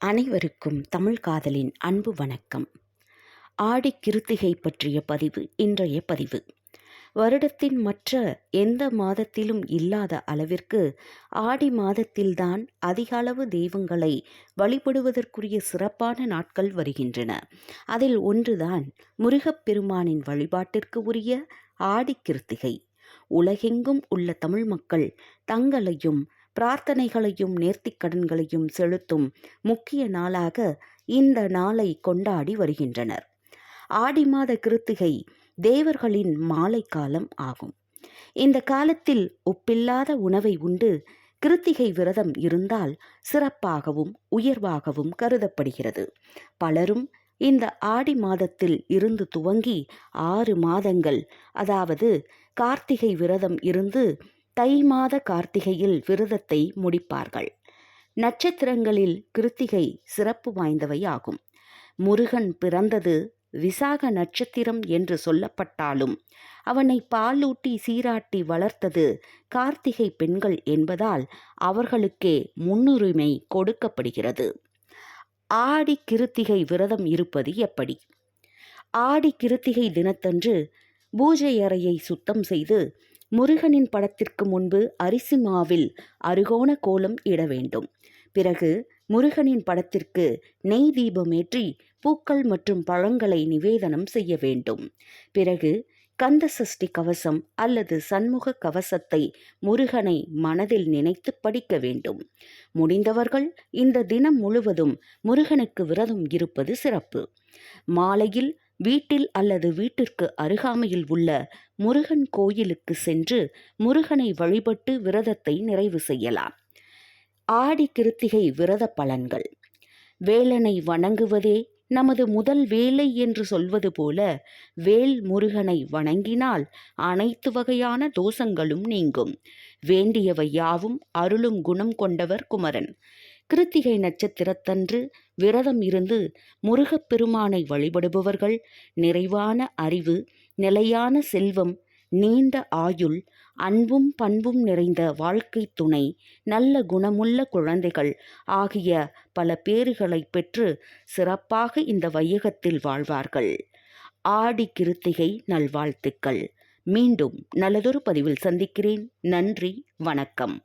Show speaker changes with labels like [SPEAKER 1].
[SPEAKER 1] அனைவருக்கும் தமிழ் காதலின் அன்பு வணக்கம். ஆடி கிருத்திகை பற்றிய பதிவு இன்றைய பதிவு. வருடத்தின் மற்ற எந்த மாதத்திலும் இல்லாத அளவிற்கு ஆடி மாதத்தில்தான் அதிக அளவு தெய்வங்களை வழிபடுவதற்குரிய சிறப்பான நாட்கள் வருகின்றன. அதில் ஒன்றுதான் முருகப்பெருமானின் வழிபாட்டிற்கு உரிய ஆடி கிருத்திகை. உலகெங்கும் உள்ள தமிழ் மக்கள் தங்களையும் பிரார்த்தனைகளையும் நேர்த்திக்கடன்களையும் செலுத்தும் முக்கிய நாளாக இந்த நாளை கொண்டாடி வருகின்றனர். ஆடி மாத கிருத்திகை தேவர்களின் மாலை காலம் ஆகும். இந்த காலத்தில் உப்பில்லாத உணவை உண்டு கிருத்திகை விரதம் இருந்தால் சிறப்பாகவும் உயர்வாகவும் கருதப்படுகிறது. பலரும் இந்த ஆடி மாதத்தில் இருந்து துவங்கி 6 மாதங்கள், அதாவது கார்த்திகை விரதம் இருந்து தை மாத கார்த்திகையில் விரதத்தை முடிப்பார்கள். நட்சத்திரங்களில் கிருத்திகை சிறப்பு வாய்ந்தவை ஆகும். முருகன் பிறந்தது விசாக நட்சத்திரம் என்று சொல்லப்பட்டாலும் அவனை பாலூட்டி சீராட்டி வளர்த்தது கார்த்திகை பெண்கள் என்பதால் அவர்களுக்கே முன்னுரிமை கொடுக்கப்படுகிறது. ஆடி கிருத்திகை விரதம் இருப்பது எப்படி? ஆடி கிருத்திகை தினத்தன்று பூஜை அறையை சுத்தம் செய்து முருகனின் படத்திற்கு முன்பு அரிசி மாவில் அருகோண கோலம் இட வேண்டும். பிறகு முருகனின் படத்திற்கு நெய் தீபமேற்றி பூக்கள் மற்றும் பழங்களை நிவேதனம் செய்ய வேண்டும். பிறகு கந்த சஷ்டி கவசம் அல்லது சண்முக கவசத்தை முருகனை மனதில் நினைத்து படிக்க வேண்டும். முடிந்தவர்கள் இந்த தினம் முழுவதும் முருகனுக்கு விரதம் இருப்பது சிறப்பு. மாலையில் வீட்டில் அல்லது வீட்டிற்கு அருகாமையில் உள்ள முருகன் கோயிலுக்கு சென்று முருகனை வழிபட்டு விரதத்தை நிறைவு செய்யலாம். ஆடி கிருத்திகை விரத பலன்கள். வேலனை வணங்குவதே நமது முதல் வேலை என்று சொல்வது போல வேல் முருகனை வணங்கினால் அனைத்து வகையான தோஷங்களும் நீங்கும். வேண்டியவை யாவும் அருளும் குணம் கொண்டவர் குமரன். கிருத்திகை நட்சத்திரத்தன்று விரதம் இருந்து முருகப்பெருமானை வழிபடுபவர்கள் நிறைவான அறிவு, நிலையான செல்வம், நீண்ட ஆயுள், அன்பும் பண்பும் நிறைந்த வாழ்க்கை துணை, நல்ல குணமுள்ள குழந்தைகள் ஆகிய பல பேறுகளை பெற்று சிறப்பாக இந்த வையகத்தில் வாழ்வார்கள். ஆடி கிருத்திகை நல்வாழ்த்துக்கள். மீண்டும் நல்லதொரு பதிவில் சந்திக்கிறேன். நன்றி, வணக்கம்.